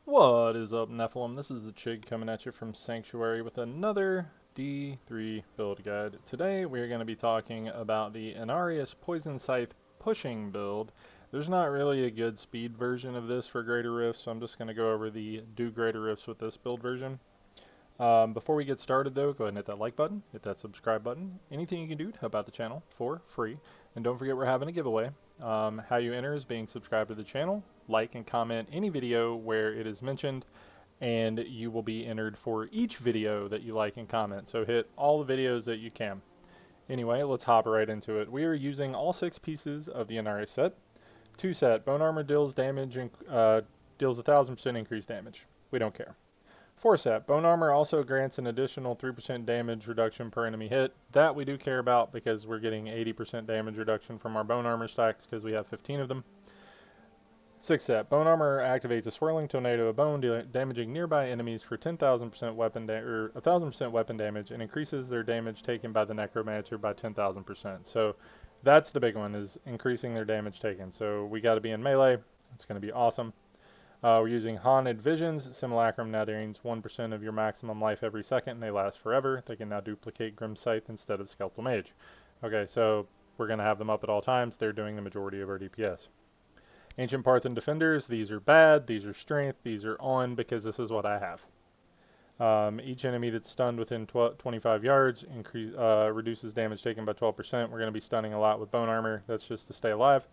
What is up, Nephilim? This is the Chig coming at you from Sanctuary with another D3 build guide. Today we are going to be talking about the Inarius Poison Scythe pushing build. There's not really a good speed version of this for Greater Rifts, so I'm just going to go over the do Greater Rifts with this build version. Before we get started though, go ahead and hit that like button, hit that subscribe button, anything you can do to help out the channel for free. And don't forget we're having a giveaway. How you enter is being subscribed to the channel, like and comment any video where it is mentioned, and you will be entered for each video that you like and comment. So hit all the videos that you can. Anyway, let's hop right into it. We are using all 6 pieces of the Inarius set. 2 set, bone armor deals damage and deals 1000% increased damage. We don't care. 4 set, bone armor also grants an additional 3% damage reduction per enemy hit. That we do care about because we're getting 80% damage reduction from our bone armor stacks because we have 15 of them. 6 set, bone armor activates a swirling tornado of bone, damaging nearby enemies for 10,000% weapon or 1,000% weapon damage, and increases their damage taken by the Necromancer by 10,000%. So that's the big one, is increasing their damage taken. So we got to be in melee. It's going to be awesome. We're using Haunted Visions. Simulacrum now gains 1% of your maximum life every second, and they last forever. They can now duplicate Grim Scythe instead of Skeletal Mage. Okay, so we're going to have them up at all times. They're doing the majority of our DPS. Ancient Parthian Defenders, these are bad, these are strength, these are on because this is what I have. Each enemy that's stunned within 25 yards reduces damage taken by 12%. We're going to be stunning a lot with bone armor. That's just to stay alive.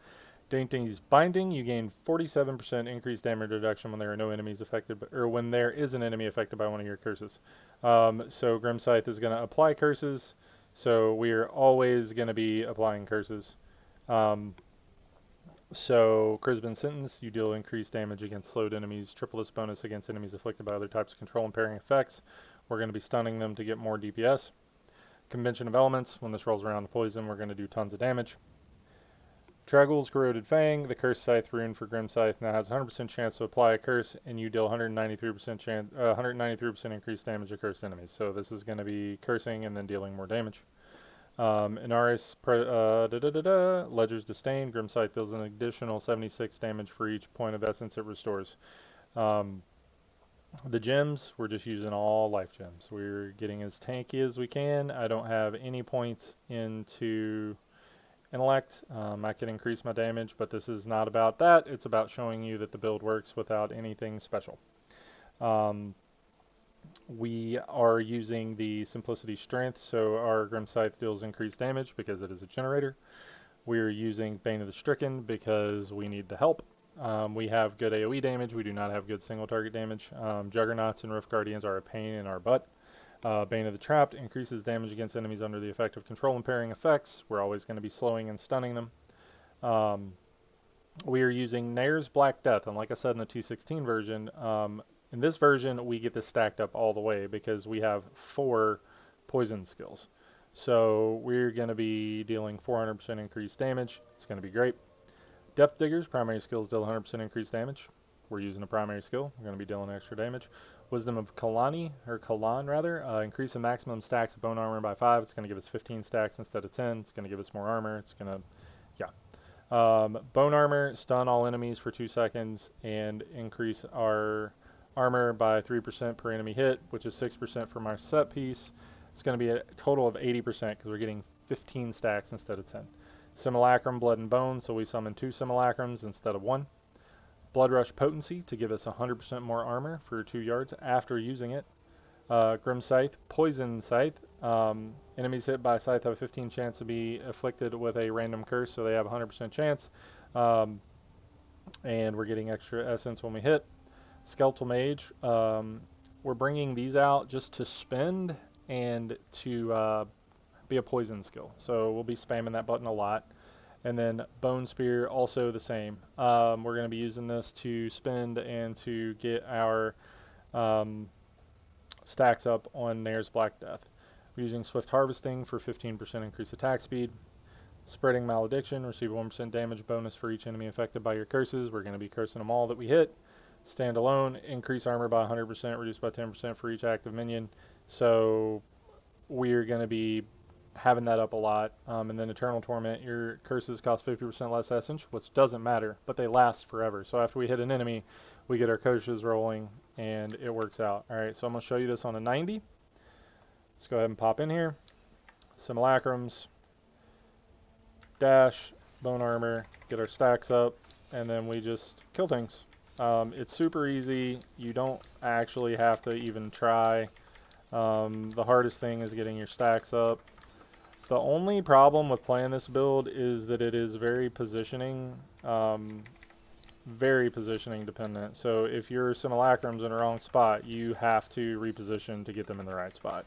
Dainty's Binding, you gain 47% increased damage reduction when there are no enemies affected, or when there is an enemy affected by one of your curses. So Grim Scythe is going to apply curses, so we are always going to be applying curses. So Crispin Sentence, you deal increased damage against slowed enemies, triple this bonus against enemies afflicted by other types of control impairing effects. We're going to be stunning them to get more DPS. Convention of Elements, when this rolls around the poison, we're going to do tons of damage. Tragul's Corroded Fang, the Curse Scythe rune for Grim Scythe now has 100% chance to apply a curse, and you deal 193% increased damage to cursed enemies. So this is going to be cursing and then dealing more damage. Inarius Ledger's Disdain, Grim Scythe deals an additional 76 damage for each point of essence it restores. The gems, we're just using all life gems. We're getting as tanky as we can. I don't have any points into intellect. I can increase my damage, but this is not about that. It's about showing you that the build works without anything special. We are using the Simplicity Strength, so our Grim Scythe deals increased damage because it is a generator. We are using Bane of the Stricken because we need the help. We have good AoE damage. We do not have good single target damage. Juggernauts and Rift Guardians are a pain in our butt. Bane of the Trapped increases damage against enemies under the effect of control impairing effects. We're always going to be slowing and stunning them. We are using Nair's Black Death, and like I said in the 2.16 version, in this version we get this stacked up all the way because we have 4 poison skills. So we're going to be dealing 400% increased damage. It's going to be great. Depth Diggers, primary skills deal 100% increased damage. We're using a primary skill. We're going to be dealing extra damage. Wisdom of Kalan, increase the maximum stacks of bone armor by 5. It's going to give us 15 stacks instead of 10. It's going to give us more armor. It's going to, bone armor, stun all enemies for 2 seconds, and increase our armor by 3% per enemy hit, which is 6% for my set piece. It's going to be a total of 80% because we're getting 15 stacks instead of 10. Simulacrum, Blood and Bone, so we summon 2 Simulacrums instead of 1. Blood Rush Potency to give us 100% more armor for 2 yards after using it. Grim Scythe, Poison Scythe. Enemies hit by Scythe have a 15 chance to be afflicted with a random curse, so they have a 100% chance. And we're getting extra essence when we hit. Skeletal Mage. We're bringing these out just to spend and to be a poison skill. So we'll be spamming that button a lot. And then Bone Spear, also the same. We're going to be using this to spend and to get our stacks up on Nair's Black Death. We're using Swift Harvesting for 15% increased attack speed. Spreading Malediction, receive 1% damage bonus for each enemy affected by your curses. We're going to be cursing them all that we hit. Standalone, increase armor by 100%, reduced by 10% for each active minion. So we're going to be having that up a lot. And then Eternal Torment, your curses cost 50% less essence, which doesn't matter, but they last forever. So after we hit an enemy, we get our coaches rolling, and it works out. All right, so I'm going to show you this on a 90. Let's go ahead and pop in here. Simulacrums, dash, bone armor, get our stacks up, and then we just kill things. It's super easy. You don't actually have to even try. The hardest thing is getting your stacks up. The only problem with playing this build is that it is very positioning dependent. So if your simulacrum's in the wrong spot, you have to reposition to get them in the right spot.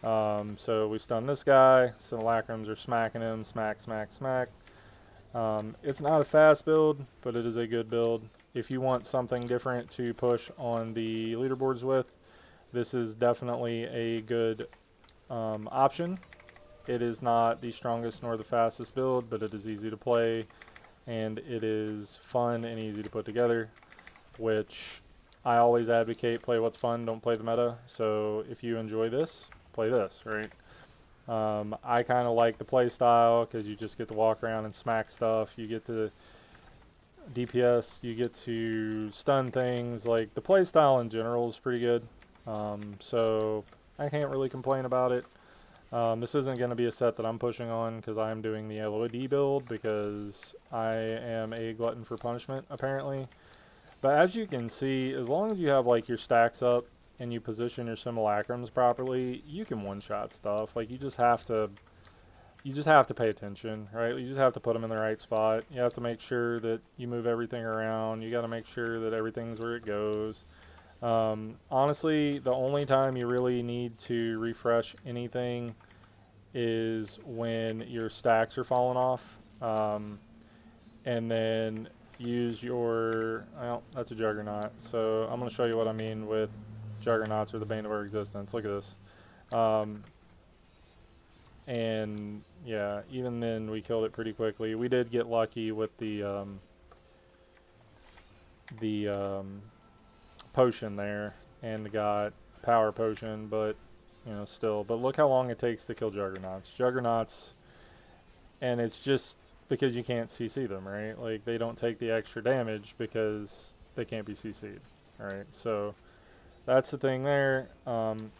So we stun this guy, simulacrums are smacking him, smack, smack, smack. It's not a fast build, but it is a good build. If you want something different to push on the leaderboards with, this is definitely a good option. It is not the strongest nor the fastest build, but it is easy to play, and it is fun and easy to put together, which I always advocate play what's fun, don't play the meta. So if you enjoy this, play this, right? I kind of like the play style because you just get to walk around and smack stuff. You get to DPS, you get to stun things. Like, the play style in general is pretty good. So I can't really complain about it. This isn't going to be a set that I'm pushing on because I'm doing the LOD build because I am a glutton for punishment, apparently. But as you can see, as long as you have like your stacks up and you position your simulacrums properly, you can one-shot stuff. Like, you just have to pay attention, right? You just have to put them in the right spot. You have to make sure that you move everything around. You got to make sure that everything's where it goes. Honestly, the only time you really need to refresh anything is when your stacks are falling off. And then use your, well, that's a Juggernaut. So I'm going to show you what I mean with Juggernauts are the bane of our existence. Look at this. And yeah, even then we killed it pretty quickly. We did get lucky with the potion there, and got power potion, but you know, still. But look how long it takes to kill Juggernauts, and it's just because you can't CC them, right? Like, they don't take the extra damage because they can't be CC'd, alright? So that's the thing there.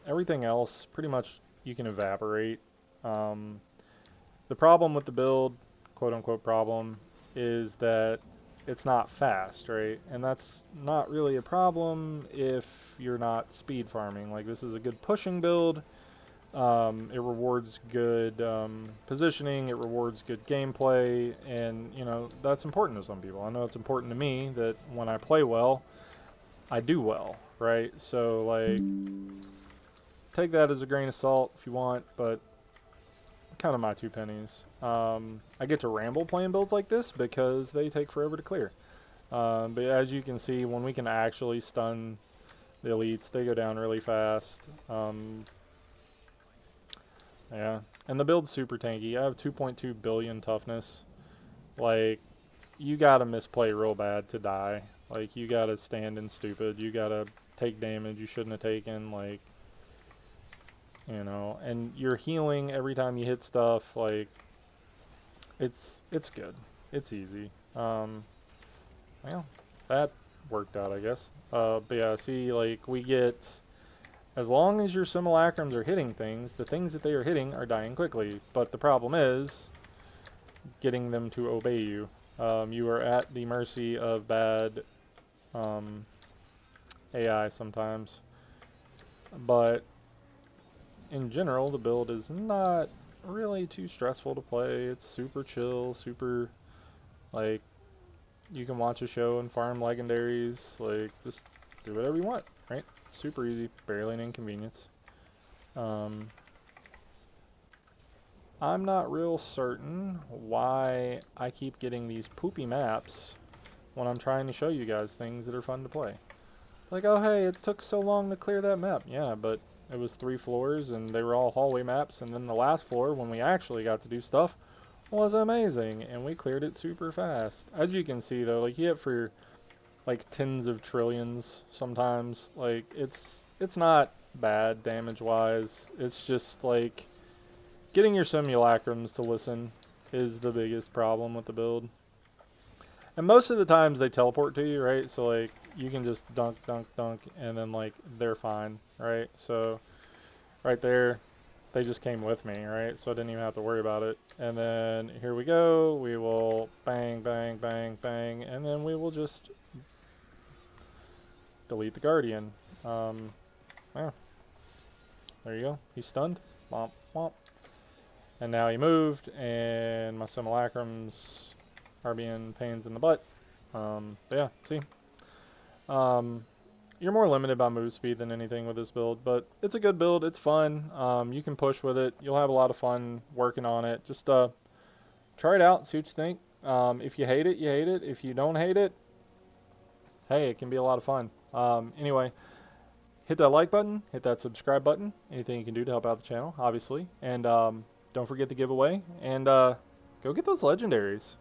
Everything else, pretty much, you can evaporate. The problem with the build, quote-unquote problem, is that it's not fast, right? And that's not really a problem if you're not speed farming. Like, this is a good pushing build. It rewards good positioning, it rewards good gameplay, and, you know, that's important to some people. I know it's important to me that when I play well, I do well, right? So, like, take that as a grain of salt if you want, but kind of my 2 pennies. I get to ramble playing builds like this because they take forever to clear. But as you can see, when we can actually stun the elites, they go down really fast. Yeah, and the build's super tanky. I have 2.2 billion toughness. Like, you gotta misplay real bad to die. Like, you gotta stand in stupid. You gotta take damage you shouldn't have taken. Like, you know, and you're healing every time you hit stuff. Like, it's good. It's easy. Well, that worked out, I guess. But yeah, see, like, we get, as long as your simulacrums are hitting things, the things that they are hitting are dying quickly. But the problem is getting them to obey you. You are at the mercy of bad AI sometimes. But in general, the build is not really too stressful to play. It's super chill, super, like, you can watch a show and farm legendaries. Like, just do whatever you want, right? Super easy, barely an inconvenience. I'm not real certain why I keep getting these poopy maps when I'm trying to show you guys things that are fun to play. Like, oh hey, it took so long to clear that map. Yeah, but it was 3 floors and they were all hallway maps, and then the last floor, when we actually got to do stuff, was amazing, and we cleared it super fast. As you can see though, like, you hit for like tens of trillions sometimes. Like, it's not bad damage wise. It's just like getting your simulacrums to listen is the biggest problem with the build. And most of the times they teleport to you, right? So like, you can just dunk, dunk, dunk, and then like they're fine, right? So right there, they just came with me, right? So I didn't even have to worry about it. And then here we go. We will bang, bang, bang, bang, and then we will just delete the Guardian. Yeah, there you go. He's stunned. Womp, womp. And now he moved, and my simulacrums are being pains in the butt. But yeah, see? You're more limited by move speed than anything with this build, but it's a good build. It's fun. You can push with it. You'll have a lot of fun working on it. Just try it out, see what you think. If you hate it, you hate it. If you don't hate it, hey, it can be a lot of fun. Anyway, hit that like button, hit that subscribe button. Anything you can do to help out the channel, obviously. And don't forget the giveaway. And go get those legendaries.